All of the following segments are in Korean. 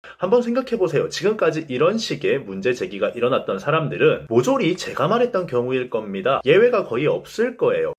한번 생각해보세요. 지금까지 이런 식의 문제 제기가 일어났던 사람들은 모조리 제가 말했던 경우일 겁니다. 예외가 거의 없을 거예요.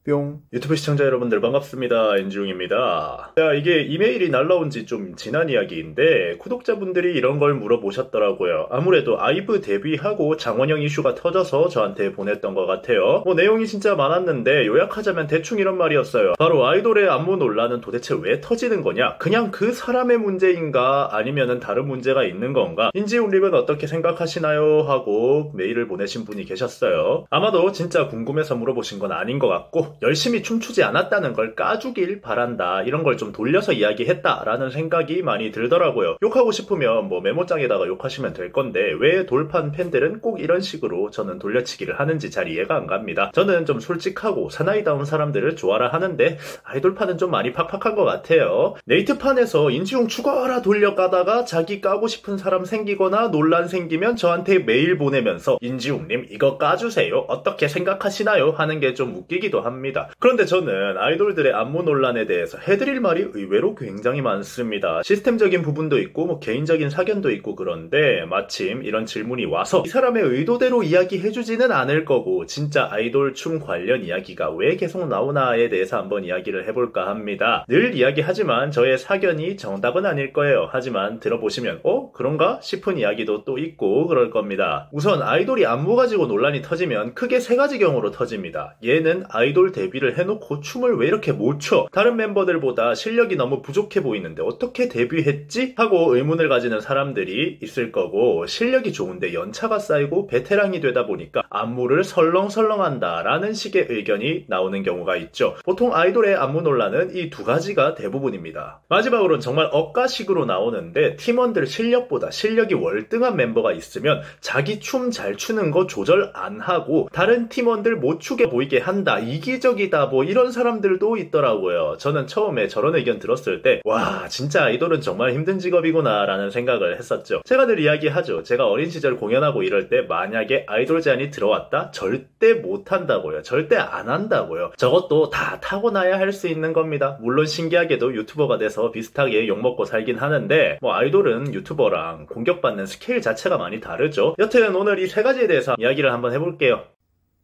뿅. 유튜브 시청자 여러분들 반갑습니다. 엔지웅입니다. 자, 이게 이메일이 날라온 지 좀 지난 이야기인데 구독자분들이 이런 걸 물어보셨더라고요. 아무래도 아이브 데뷔하고 장원영 이슈가 터져서 저한테 보냈던 것 같아요. 내용이 진짜 많았는데 요약하자면 대충 이런 말이었어요. 바로 아이돌의 안무 논란은 도대체 왜 터지는 거냐? 그냥 그 사람의 문제인가? 아니면은 다른 문제가 있는 건가? 인지웅님은 어떻게 생각하시나요? 하고 메일을 보내신 분이 계셨어요. 아마도 진짜 궁금해서 물어보신 건 아닌 것 같고 열심히 춤추지 않았다는 걸 까주길 바란다, 이런 걸 좀 돌려서 이야기했다라는 생각이 많이 들더라고요. 욕하고 싶으면 메모장에다가 욕하시면 될 건데 왜 돌판 팬들은 꼭 이런 식으로 저는 돌려치기를 하는지 잘 이해가 안 갑니다. 저는 좀 솔직하고 사나이다운 사람들을 좋아라 하는데 아이돌판은 좀 많이 팍팍한 것 같아요. 네이트판에서 인지용 죽어라 돌려까다가 자기 까고 싶은 사람 생기거나 논란 생기면 저한테 메일 보내면서 인지용님 이거 까주세요, 어떻게 생각하시나요? 하는 게 좀 웃기기도 합니다. 그런데 저는 아이돌들의 안무 논란에 대해서 해드릴 말이 의외로 굉장히 많습니다. 시스템적인 부분도 있고 개인적인 사견도 있고, 그런데 마침 이런 질문이 와서 이 사람의 의도대로 이야기해주지는 않을 거고 진짜 아이돌 춤 관련 이야기가 왜 계속 나오나에 대해서 한번 이야기를 해볼까 합니다. 늘 이야기하지만 저의 사견이 정답은 아닐 거예요. 하지만 들어보시면 그런가 싶은 이야기도 또 있고 그럴 겁니다. 우선 아이돌이 안무 가지고 논란이 터지면 크게 세 가지 경우로 터집니다. 얘는 아이돌 데뷔를 해놓고 춤을 왜 이렇게 못 춰? 다른 멤버들보다 실력이 너무 부족해 보이는데 어떻게 데뷔했지? 하고 의문을 가지는 사람들이 있을 거고, 실력이 좋은데 연차가 쌓이고 베테랑이 되다 보니까 안무를 설렁설렁한다 라는 식의 의견이 나오는 경우가 있죠. 보통 아이돌의 안무 논란은 이 두 가지가 대부분입니다. 마지막으로는 정말 억가식으로 나오는데 팀원들 실력보다 실력이 월등한 멤버가 있으면 자기 춤 잘 추는 거 조절 안 하고 다른 팀원들 못 추게 보이게 한다, 이기적이다, 이런 사람들도 있더라고요. 저는 처음에 저런 의견 들었을 때 와, 진짜 아이돌은 정말 힘든 직업이구나 라는 생각을 했었죠. 제가 늘 이야기하죠. 제가 어린 시절 공연하고 이럴 때 만약에 아이돌 제안이 들어왔다? 절대 못한다고요. 절대 안 한다고요. 저것도 다 타고나야 할 수 있는 겁니다. 물론 신기하게도 유튜버가 돼서 비슷하게 욕먹고 살긴 하는데 아이돌은 유튜버랑 공격받는 스케일 자체가 많이 다르죠. 여튼 오늘 이 세 가지에 대해서 이야기를 한번 해볼게요.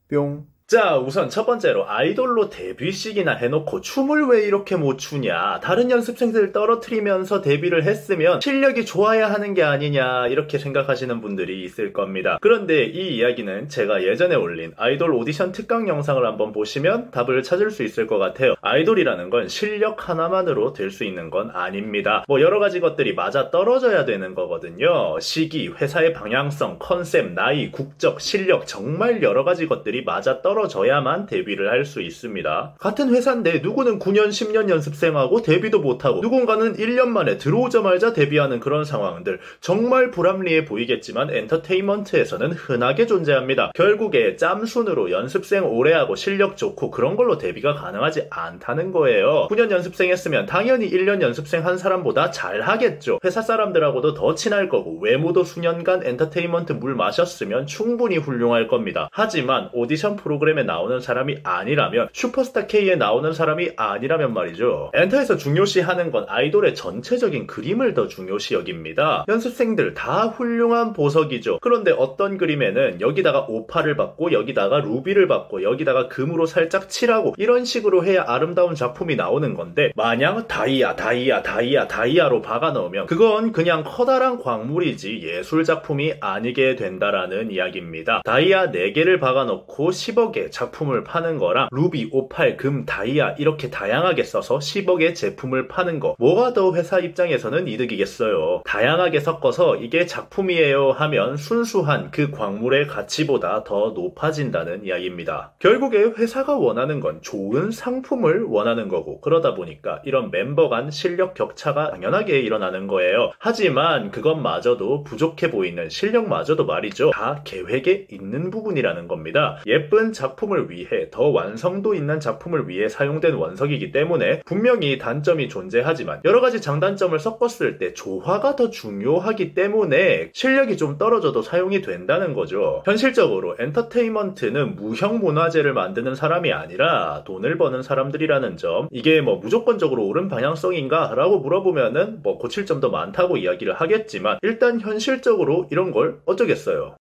뿅. 자, 우선 첫 번째로 아이돌로 데뷔식이나 해놓고 춤을 왜 이렇게 못 추냐, 다른 연습생들 떨어뜨리면서 데뷔를 했으면 실력이 좋아야 하는 게 아니냐, 이렇게 생각하시는 분들이 있을 겁니다. 그런데 이 이야기는 제가 예전에 올린 아이돌 오디션 특강 영상을 한번 보시면 답을 찾을 수 있을 것 같아요. 아이돌이라는 건 실력 하나만으로 될 수 있는 건 아닙니다. 여러 가지 것들이 맞아 떨어져야 되는 거거든요. 시기, 회사의 방향성, 컨셉, 나이, 국적, 실력, 정말 여러 가지 것들이 맞아 떨어져야만 데뷔를 할 수 있습니다. 같은 회사인데 누구는 9년, 10년 연습생하고 데뷔도 못하고 누군가는 1년 만에 들어오자마자 데뷔하는 그런 상황들, 정말 불합리해 보이겠지만 엔터테인먼트에서는 흔하게 존재합니다. 결국에 짬순으로 연습생 오래하고 실력 좋고 그런 걸로 데뷔가 가능하지 않다는 거예요. 9년 연습생 했으면 당연히 1년 연습생 한 사람보다 잘하겠죠. 회사 사람들하고도 더 친할 거고 외모도 수년간 엔터테인먼트 물 마셨으면 충분히 훌륭할 겁니다. 하지만 오디션 프로그램에 나오는 사람이 아니라면, 슈퍼스타 K에 나오는 사람이 아니라면 말이죠. 엔터에서 중요시 하는 건 아이돌의 전체적인 그림을 더 중요시 여깁니다. 연습생들 다 훌륭한 보석이죠. 그런데 어떤 그림에는 여기다가 오파를 받고 여기다가 루비를 받고 여기다가 금으로 살짝 칠하고 이런 식으로 해야 아름다운 작품이 나오는 건데, 마냥 다이아로 박아 넣으면 그건 그냥 커다란 광물이지 예술 작품이 아니게 된다라는 이야기입니다. 다이아 4개를 박아 넣고 10억의 작품을 파는 거랑 루비, 오팔, 금, 다이아 이렇게 다양하게 써서 10억의 제품을 파는 거, 뭐가 더 회사 입장에서는 이득이겠어요. 다양하게 섞어서 이게 작품이에요 하면 순수한 그 광물의 가치보다 더 높아진다는 이야기입니다. 결국에 회사가 원하는 건 좋은 상품을 원하는 거고, 그러다 보니까 이런 멤버 간 실력 격차가 당연하게 일어나는 거예요. 하지만 그것마저도 부족해 보이는 실력마저도 말이죠, 다 계획에 있는 부분이라는 겁니다. 예쁜 작품을 위해, 더 완성도 있는 작품을 위해 사용된 원석이기 때문에 분명히 단점이 존재하지만 여러가지 장단점을 섞었을 때 조화가 더 중요하기 때문에 실력이 좀 떨어져도 사용이 된다는 거죠. 현실적으로 엔터테인먼트는 무형 문화재를 만드는 사람이 아니라 돈을 버는 사람들이라는 점, 이게 뭐 무조건적으로 옳은 방향성인가? 라고 물어보면은 뭐 고칠 점도 많다고 이야기를 하겠지만 일단 현실적으로 이런 걸 어쩌겠어요.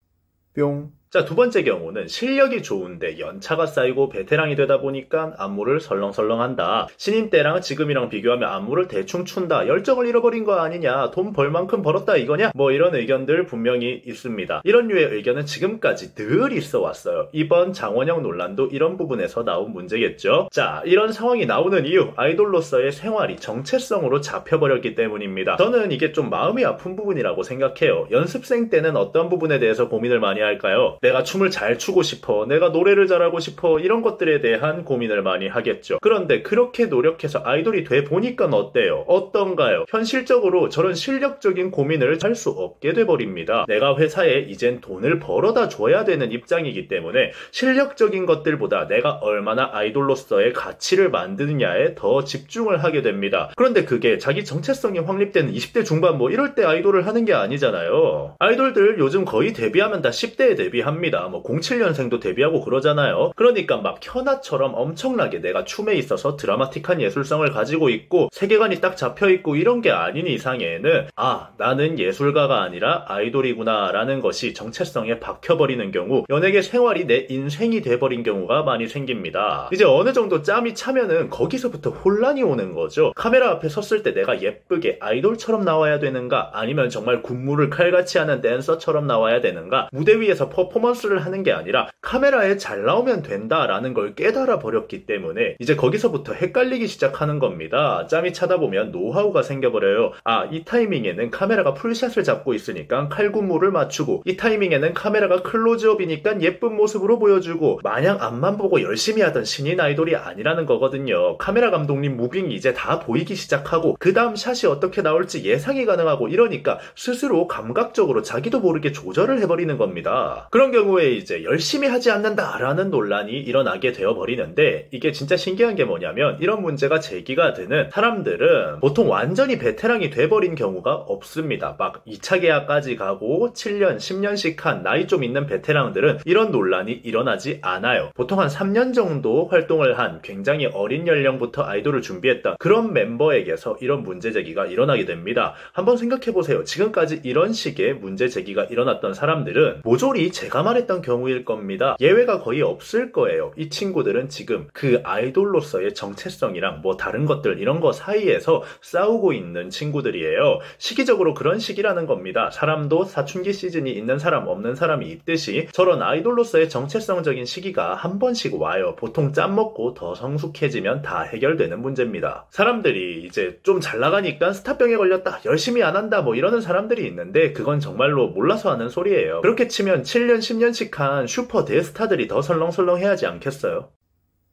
뿅. 자, 두 번째 경우는 실력이 좋은데 연차가 쌓이고 베테랑이 되다 보니까 안무를 설렁설렁한다. 신인 때랑 지금이랑 비교하면 안무를 대충 춘다. 열정을 잃어버린 거 아니냐. 돈 벌 만큼 벌었다 이거냐? 뭐 이런 의견들 분명히 있습니다. 이런 류의 의견은 지금까지 늘 있어 왔어요. 이번 장원영 논란도 이런 부분에서 나온 문제겠죠. 자, 이런 상황이 나오는 이유, 아이돌로서의 생활이 정체성으로 잡혀버렸기 때문입니다. 저는 이게 좀 마음이 아픈 부분이라고 생각해요. 연습생 때는 어떤 부분에 대해서 고민을 많이 할까요? 내가 춤을 잘 추고 싶어, 내가 노래를 잘하고 싶어, 이런 것들에 대한 고민을 많이 하겠죠. 그런데 그렇게 노력해서 아이돌이 돼 보니까 어때요? 어떤가요? 현실적으로 저런 실력적인 고민을 할 수 없게 돼버립니다. 내가 회사에 이젠 돈을 벌어다 줘야 되는 입장이기 때문에 실력적인 것들보다 내가 얼마나 아이돌로서의 가치를 만드느냐에 더 집중을 하게 됩니다. 그런데 그게 자기 정체성이 확립되는 20대 중반 뭐 이럴 때 아이돌을 하는 게 아니잖아요. 아이돌들 요즘 거의 데뷔하면 다 10대에 데뷔합니다. 뭐 07년생도 데뷔하고 그러잖아요. 그러니까 막 현아처럼 엄청나게 내가 춤에 있어서 드라마틱한 예술성을 가지고 있고 세계관이 딱 잡혀있고 이런 게 아닌 이상에는 아, 나는 예술가가 아니라 아이돌이구나 라는 것이 정체성에 박혀버리는 경우, 연예계 생활이 내 인생이 돼버린 경우가 많이 생깁니다. 이제 어느 정도 짬이 차면은 거기서부터 혼란이 오는 거죠. 카메라 앞에 섰을 때 내가 예쁘게 아이돌처럼 나와야 되는가, 아니면 정말 군무를 칼같이 하는 댄서처럼 나와야 되는가, 무대 위에서 퍼포먼스를 하는 게 아니라 카메라에 잘 나오면 된다라는 걸 깨달아 버렸기 때문에 이제 거기서부터 헷갈리기 시작하는 겁니다. 짬이 차다 보면 노하우가 생겨버려요. 아, 이 타이밍에는 카메라가 풀샷을 잡고 있으니까 칼군무를 맞추고, 이 타이밍에는 카메라가 클로즈업이니까 예쁜 모습으로 보여주고, 마냥 앞만 보고 열심히 하던 신인 아이돌이 아니라는 거거든요. 카메라 감독님 무빙이 이제 다 보이기 시작하고 그 다음 샷이 어떻게 나올지 예상이 가능하고 이러니까 스스로 감각적으로 자기도 모르게 조절을 해버리는 겁니다. 그런 경우에 이제 열심히 하지 않는다라는 논란이 일어나게 되어버리는데, 이게 진짜 신기한 게 뭐냐면 이런 문제가 제기가 되는 사람들은 보통 완전히 베테랑이 돼버린 경우가 없습니다. 막 2차 계약까지 가고 7년, 10년씩 한 나이 좀 있는 베테랑들은 이런 논란이 일어나지 않아요. 보통 한 3년 정도 활동을 한 굉장히 어린 연령부터 아이돌을 준비했던 그런 멤버에게서 이런 문제 제기가 일어나게 됩니다. 한번 생각해보세요. 지금까지 이런 식의 문제 제기가 일어났던 사람들은 모조리 제가 말했던 경우일 겁니다. 예외가 거의 없을 거예요. 이 친구들은 지금 그 아이돌로서의 정체성이랑 뭐 다른 것들 이런 거 사이에서 싸우고 있는 친구들이에요. 시기적으로 그런 시기라는 겁니다. 사람도 사춘기 시즌이 있는 사람 없는 사람이 있듯이 저런 아이돌로서의 정체성적인 시기가 한 번씩 와요. 보통 짬 먹고 더 성숙해지면 다 해결되는 문제입니다. 사람들이 이제 좀 잘 나가니까 스타병에 걸렸다, 열심히 안 한다 뭐 이러는 사람들이 있는데 그건 정말로 몰라서 하는 소리예요. 그렇게 치면 7년 10년씩 한 슈퍼 대스타들이 더 설렁설렁해야지 않겠어요?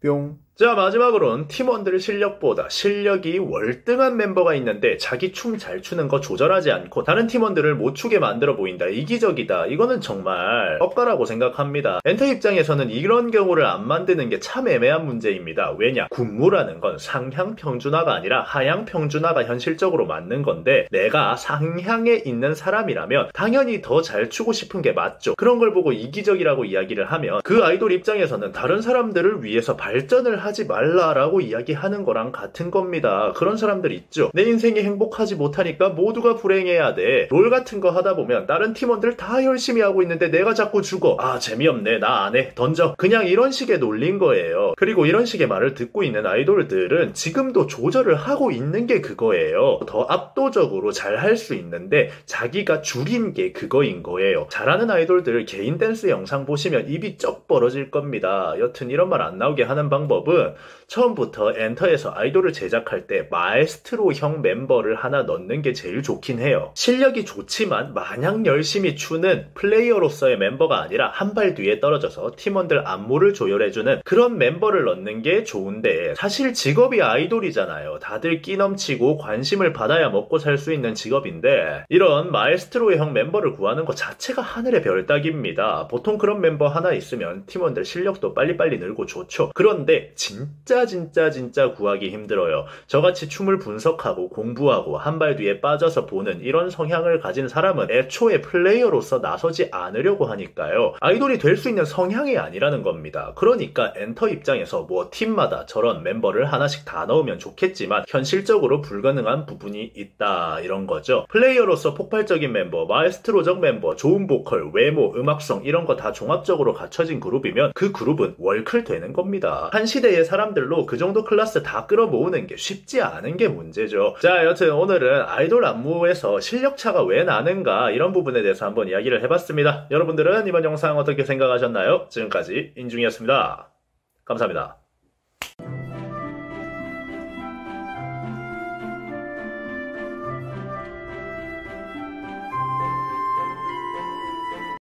뿅. 자, 마지막으로는 팀원들 실력보다 실력이 월등한 멤버가 있는데 자기 춤 잘 추는 거 조절하지 않고 다른 팀원들을 못 추게 만들어 보인다, 이기적이다. 이거는 정말 억까라고 생각합니다. 엔터 입장에서는 이런 경우를 안 만드는 게 참 애매한 문제입니다. 왜냐? 군무라는 건 상향 평준화가 아니라 하향 평준화가 현실적으로 맞는 건데, 내가 상향에 있는 사람이라면 당연히 더 잘 추고 싶은 게 맞죠. 그런 걸 보고 이기적이라고 이야기를 하면 그 아이돌 입장에서는 다른 사람들을 위해서 발전을 하지 말라라고 이야기하는 거랑 같은 겁니다. 그런 사람들 있죠. 내 인생이 행복하지 못하니까 모두가 불행해야 돼. 롤 같은 거 하다 보면 다른 팀원들 다 열심히 하고 있는데 내가 자꾸 죽어. 아, 재미없네, 나 안 해, 던져. 그냥 이런 식의 논리인 거예요. 그리고 이런 식의 말을 듣고 있는 아이돌들은 지금도 조절을 하고 있는 게 그거예요. 더 압도적으로 잘 할 수 있는데 자기가 줄인 게 그거인 거예요. 잘하는 아이돌들 개인 댄스 영상 보시면 입이 쩍 벌어질 겁니다. 여튼 이런 말 안 나오게 하는 방법은 방법은 처음부터 엔터에서 아이돌을 제작할 때 마에스트로형 멤버를 하나 넣는 게 제일 좋긴 해요. 실력이 좋지만 마냥 열심히 추는 플레이어로서의 멤버가 아니라 한 발 뒤에 떨어져서 팀원들 안무를 조율해주는 그런 멤버를 넣는 게 좋은데, 사실 직업이 아이돌이잖아요. 다들 끼 넘치고 관심을 받아야 먹고 살 수 있는 직업인데 이런 마에스트로형 멤버를 구하는 것 자체가 하늘의 별 따기입니다. 보통 그런 멤버 하나 있으면 팀원들 실력도 빨리빨리 늘고 좋죠. 그런데 진짜 구하기 힘들어요. 저같이 춤을 분석하고 공부하고 한 발 뒤에 빠져서 보는 이런 성향을 가진 사람은 애초에 플레이어로서 나서지 않으려고 하니까요. 아이돌이 될 수 있는 성향이 아니라는 겁니다. 그러니까 엔터 입장에서 뭐 팀마다 저런 멤버를 하나씩 다 넣으면 좋겠지만 현실적으로 불가능한 부분이 있다, 이런 거죠. 플레이어로서 폭발적인 멤버, 마에스트로적 멤버, 좋은 보컬, 외모, 음악성 이런 거 다 종합적으로 갖춰진 그룹이면 그 그룹은 월클 되는 겁니다. 한 시대의 사람들로 그 정도 클래스 다 끌어모으는 게 쉽지 않은 게 문제죠. 자, 여튼 오늘은 아이돌 안무에서 실력차가 왜 나는가 이런 부분에 대해서 한번 이야기를 해봤습니다. 여러분들은 이번 영상 어떻게 생각하셨나요? 지금까지 인중이었습니다. 감사합니다.